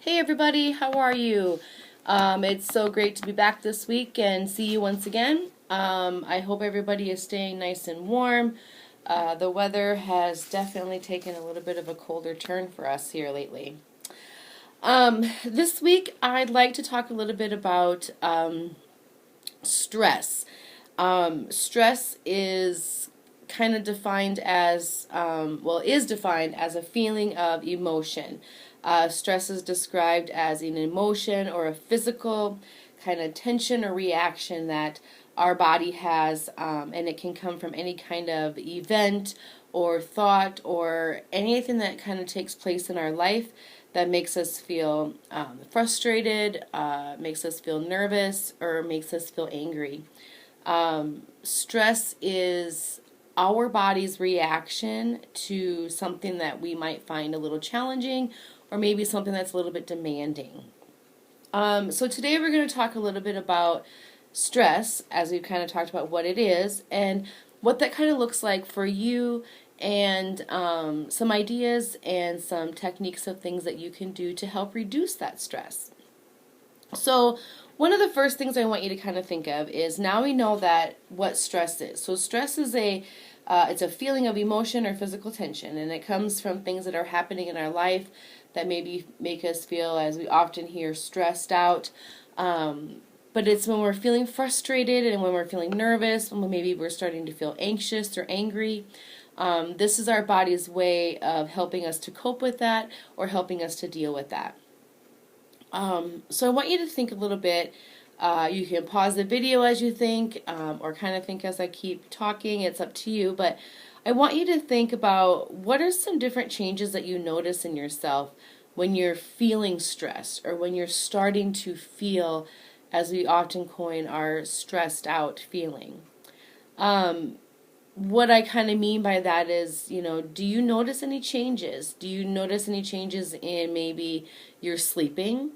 Hey everybody, how are you? It's so great to be back this week and see you once again. I hope everybody is staying nice and warm. The weather has definitely taken a little bit of a colder turn for us here lately. This week I'd like to talk a little bit about stress. Stress is kind of defined as, is defined as a feeling of emotion. Stress is described as an emotion or a physical kind of tension or reaction that our body has, and it can come from any kind of event or thought or anything that kind of takes place in our life that makes us feel frustrated, makes us feel nervous, or makes us feel angry. Stress is our body's reaction to something that we might find a little challenging or maybe something that's a little bit demanding. So today we're going to talk a little bit about stress, as we've kind of talked about what it is and what that kind of looks like for you, and some ideas and some techniques of things that you can do to help reduce that stress. So one of the first things I want you to kind of think of is, now we know that what stress is. So stress is it's a feeling of emotion or physical tension, and it comes from things that are happening in our life that maybe make us feel, as we often hear, stressed out. But it's when we're feeling frustrated and when we're feeling nervous, when maybe we're starting to feel anxious or angry. This is our body's way of helping us to cope with that or helping us to deal with that. So I want you to think a little bit. You can pause the video as you think, or kind of think as I keep talking. It's up to you. But I want you to think about, what are some different changes that you notice in yourself when you're feeling stressed, or when you're starting to feel, as we often coin, our stressed out feeling. What I kind of mean by that is, do you notice any changes? Do you notice any changes in maybe your sleeping?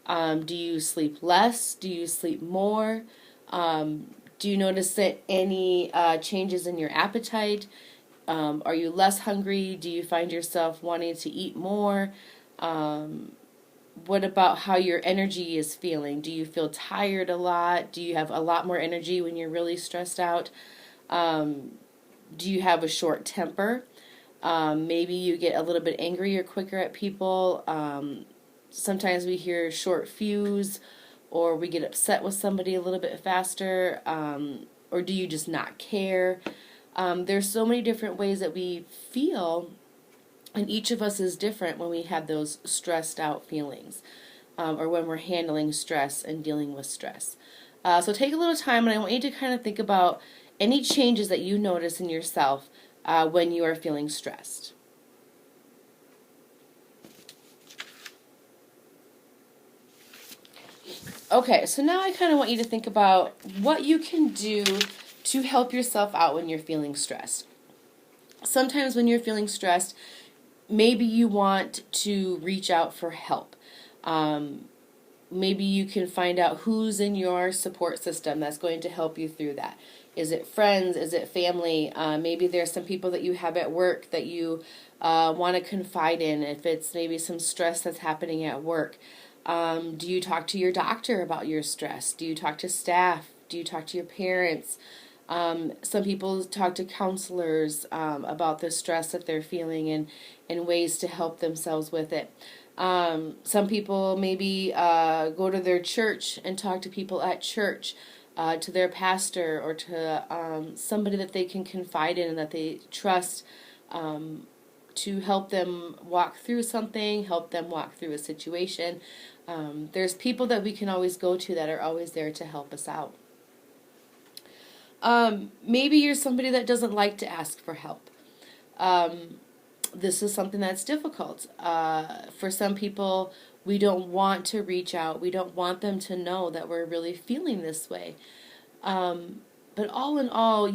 Do you sleep less? Do you sleep more? Do you notice that any changes in your appetite? Are you less hungry? Do you find yourself wanting to eat more? What about how your energy is feeling? Do you feel tired a lot? Do you have a lot more energy when you're really stressed out? Do you have a short temper? Maybe you get a little bit angry or quicker at people. Sometimes we hear short fuse, or we get upset with somebody a little bit faster. Or do you just not care? There's so many different ways that we feel, and each of us is different when we have those stressed out feelings, or when we're handling stress and dealing with stress. So take a little time, and I want you to kind of think about any changes that you notice in yourself when you are feeling stressed. Okay, so now I kind of want you to think about what you can do to help yourself out when you're feeling stressed. Sometimes when you're feeling stressed, maybe you want to reach out for help. Maybe you can find out who's in your support system that's going to help you through that. Is it friends? Is it family? Maybe there's some people that you have at work that you want to confide in if it's maybe some stress that's happening at work. Do you talk to your doctor about your stress? Do you talk to staff? Do you talk to your parents? Some people talk to counselors about the stress that they're feeling, and ways to help themselves with it. Some people maybe go to their church and talk to people at church, to their pastor, or to somebody that they can confide in and that they trust, to help them walk through something, help them walk through a situation. There's people that we can always go to that are always there to help us out. Maybe you're somebody that doesn't like to ask for help. This is something that's difficult. For some people, we don't want to reach out. We don't want them to know that we're really feeling this way. But all in all,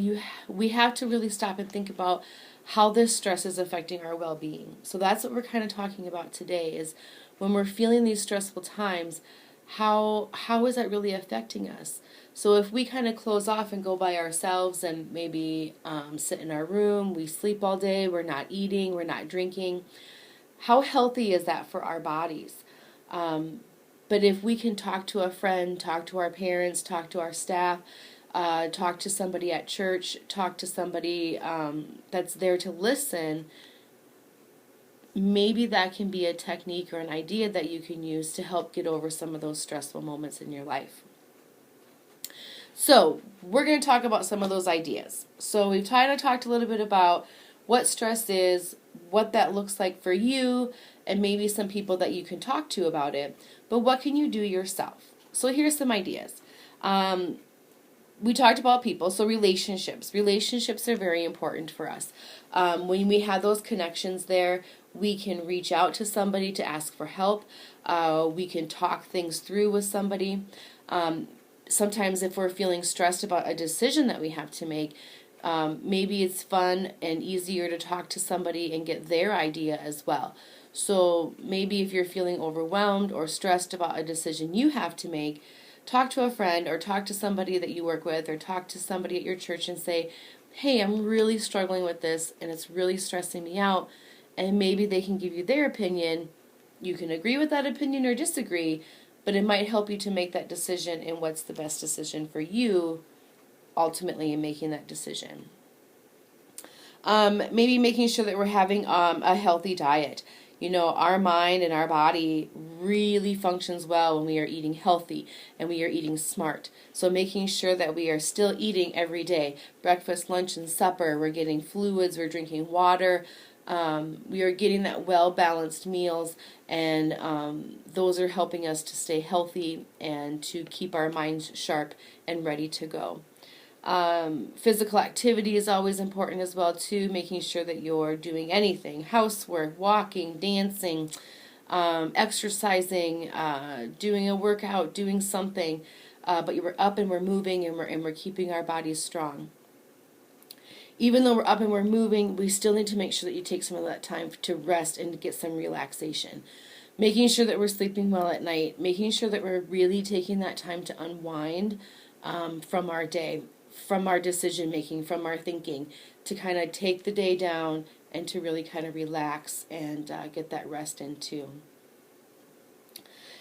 we have to really stop and think about how this stress is affecting our well-being. So that's what we're kind of talking about today, is when we're feeling these stressful times, how is that really affecting us? So if we kind of close off and go by ourselves and maybe sit in our room, we sleep all day, we're not eating, we're not drinking, how healthy is that for our bodies? But if we can talk to a friend, talk to our parents, talk to our staff, talk to somebody at church, talk to somebody that's there to listen, maybe that can be a technique or an idea that you can use to help get over some of those stressful moments in your life. So, we're going to talk about some of those ideas. So, we've kind of talked a little bit about what stress is, what that looks like for you, and maybe some people that you can talk to about it. But what can you do yourself? So, here's some ideas. We talked about people, so relationships. Relationships are very important for us. When we have those connections there, we can reach out to somebody to ask for help. We can talk things through with somebody. Sometimes if we're feeling stressed about a decision that we have to make, maybe it's fun and easier to talk to somebody and get their idea as well. So maybe if you're feeling overwhelmed or stressed about a decision you have to make, talk to a friend or talk to somebody that you work with or talk to somebody at your church and say, hey, I'm really struggling with this and it's really stressing me out. And maybe they can give you their opinion. You can agree with that opinion or disagree, but it might help you to make that decision and what's the best decision for you ultimately in making that decision. Maybe making sure that we're having a healthy diet. You know, our mind and our body really functions well when we are eating healthy and we are eating smart. So making sure that we are still eating every day. Breakfast, lunch, and supper. We're getting fluids, we're drinking water. We are getting that well-balanced meals, and those are helping us to stay healthy and to keep our minds sharp and ready to go. Physical activity is always important as well too, making sure that you're doing anything, housework, walking, dancing, exercising, doing a workout, doing something, but we're up and we're moving and we're keeping our bodies strong. Even though we're up and we're moving, we still need to make sure that you take some of that time to rest and to get some relaxation. Making sure that we're sleeping well at night, making sure that we're really taking that time to unwind from our day, from our decision making, from our thinking, to kind of take the day down and to really kind of relax and get that rest in too.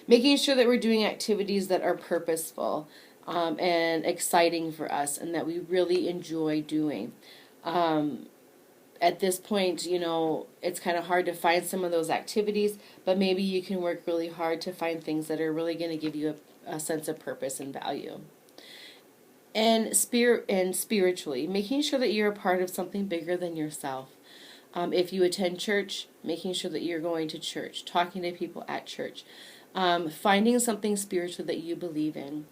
Making sure that we're doing activities that are purposeful and exciting for us and that we really enjoy doing. At this point, you know, it's kind of hard to find some of those activities, but maybe you can work really hard to find things that are really going to give you a sense of purpose and value. And spiritually, making sure that you're a part of something bigger than yourself. If you attend church, making sure that you're going to church, talking to people at church, finding something spiritual that you believe in.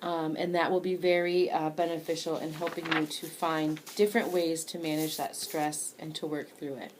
And that will be very beneficial in helping you to find different ways to manage that stress and to work through it.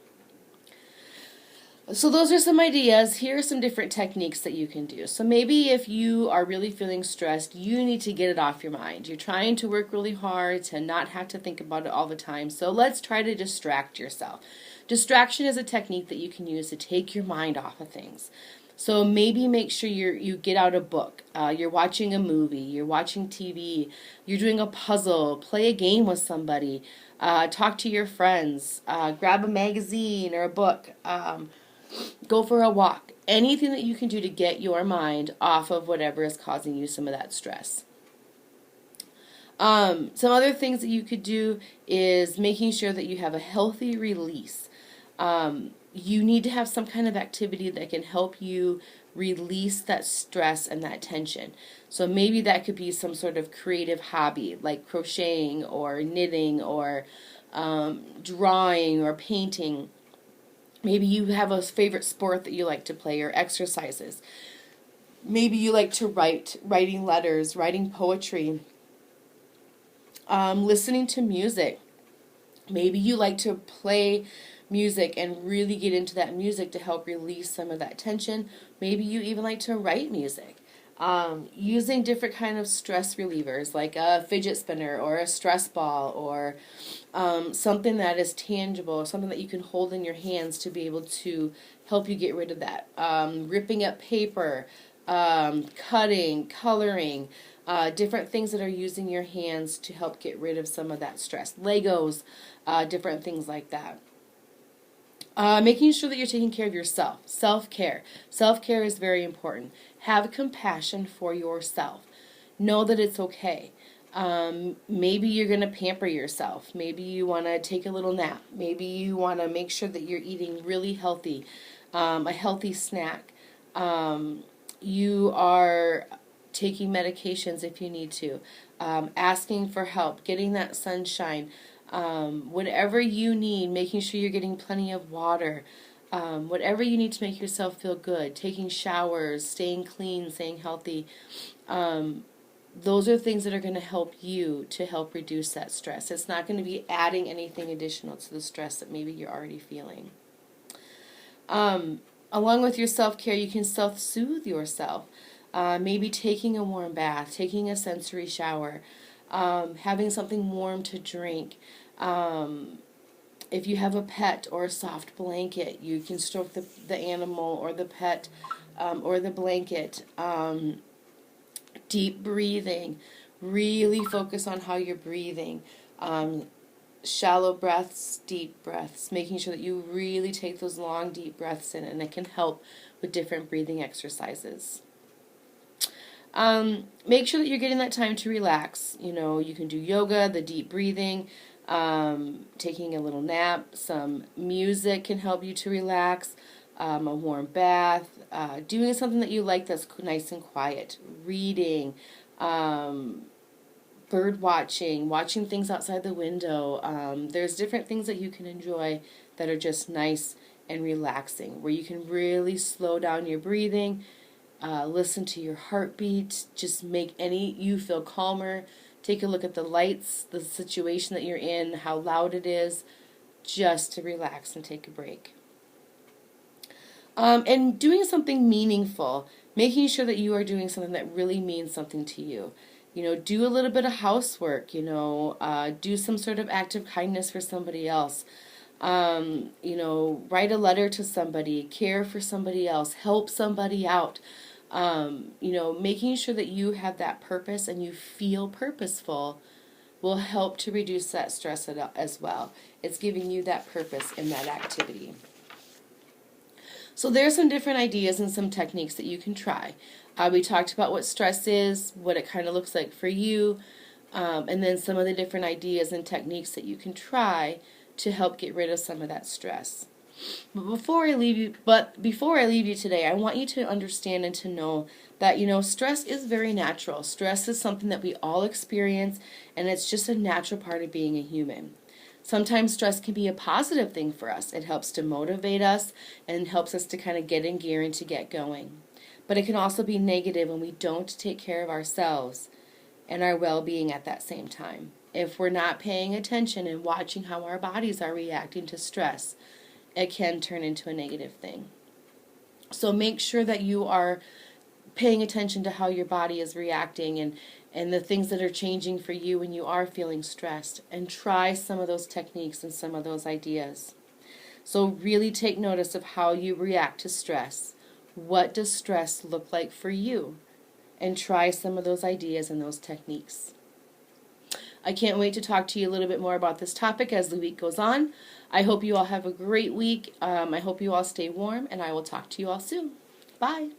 So those are some ideas. Here are some different techniques that you can do. So maybe if you are really feeling stressed, you need to get it off your mind. You're trying to work really hard to not have to think about it all the time. So let's try to distract yourself. Distraction is a technique that you can use to take your mind off of things. So maybe make sure you get out a book, you're watching a movie, you're watching TV, you're doing a puzzle, play a game with somebody, talk to your friends, grab a magazine or a book, go for a walk. Anything that you can do to get your mind off of whatever is causing you some of that stress. Some other things that you could do is making sure that you have a healthy release. You need to have some kind of activity that can help you release that stress and that tension. So maybe that could be some sort of creative hobby like crocheting or knitting or drawing or painting. Maybe you have a favorite sport that you like to play or exercises. Maybe you like to writing letters, writing poetry, listening to music. Maybe you like to play music and really get into that music to help release some of that tension. Maybe you even like to write music. Using different kind of stress relievers like a fidget spinner or a stress ball or something that is tangible, something that you can hold in your hands to be able to help you get rid of that. Ripping up paper, cutting, coloring, different things that are using your hands to help get rid of some of that stress. Legos, different things like that. Making sure that you're taking care of yourself. Self-care. Self-care is very important. Have compassion for yourself. Know that it's okay. Maybe you're going to pamper yourself. Maybe you want to take a little nap. Maybe you want to make sure that you're eating really healthy, a healthy snack. You are taking medications if you need to, asking for help, getting that sunshine, whatever you need, making sure you're getting plenty of water, whatever you need to make yourself feel good, taking showers, staying clean, staying healthy. Those are things that are going to help you to help reduce that stress. It's not going to be adding anything additional to the stress that maybe you're already feeling. Along with your self-care, you can self-soothe yourself. Maybe taking a warm bath, taking a sensory shower, having something warm to drink. If you have a pet or a soft blanket, you can stroke the animal or the pet or the blanket. Deep breathing. Really focus on how you're breathing. Shallow breaths, deep breaths. Making sure that you really take those long, deep breaths in, and it can help with different breathing exercises. Make sure that you're getting that time to relax. You know, you can do yoga, the deep breathing, taking a little nap. Some music can help you to relax. A warm bath, doing something that you like that's nice and quiet, reading, bird watching, watching things outside the window. There's different things that you can enjoy that are just nice and relaxing, where you can really slow down your breathing, listen to your heartbeat, just make you feel calmer. Take a look at the lights, the situation that you're in, how loud it is, just to relax and take a break. And doing something meaningful, making sure that you are doing something that really means something to you. You know, do a little bit of housework, do some sort of act of kindness for somebody else. Write a letter to somebody, care for somebody else, help somebody out. Making sure that you have that purpose and you feel purposeful will help to reduce that stress as well. It's giving you that purpose in that activity. So there's some different ideas and some techniques that you can try. We talked about what stress is, what it kind of looks like for you, and then some of the different ideas and techniques that you can try to help get rid of some of that stress. But before I leave you today, I want you to understand and to know that, stress is very natural. Stress is something that we all experience, and it's just a natural part of being a human. Sometimes stress can be a positive thing for us. It helps to motivate us and helps us to kind of get in gear and to get going. But it can also be negative when we don't take care of ourselves and our well-being at that same time. If we're not paying attention and watching how our bodies are reacting to stress, it can turn into a negative thing. So make sure that you are paying attention to how your body is reacting and the things that are changing for you when you are feeling stressed, and try some of those techniques and some of those ideas. So really take notice of how you react to stress. What does stress look like for you? And try some of those ideas and those techniques. I can't wait to talk to you a little bit more about this topic as the week goes on. I hope you all have a great week. I hope you all stay warm, and I will talk to you all soon. Bye.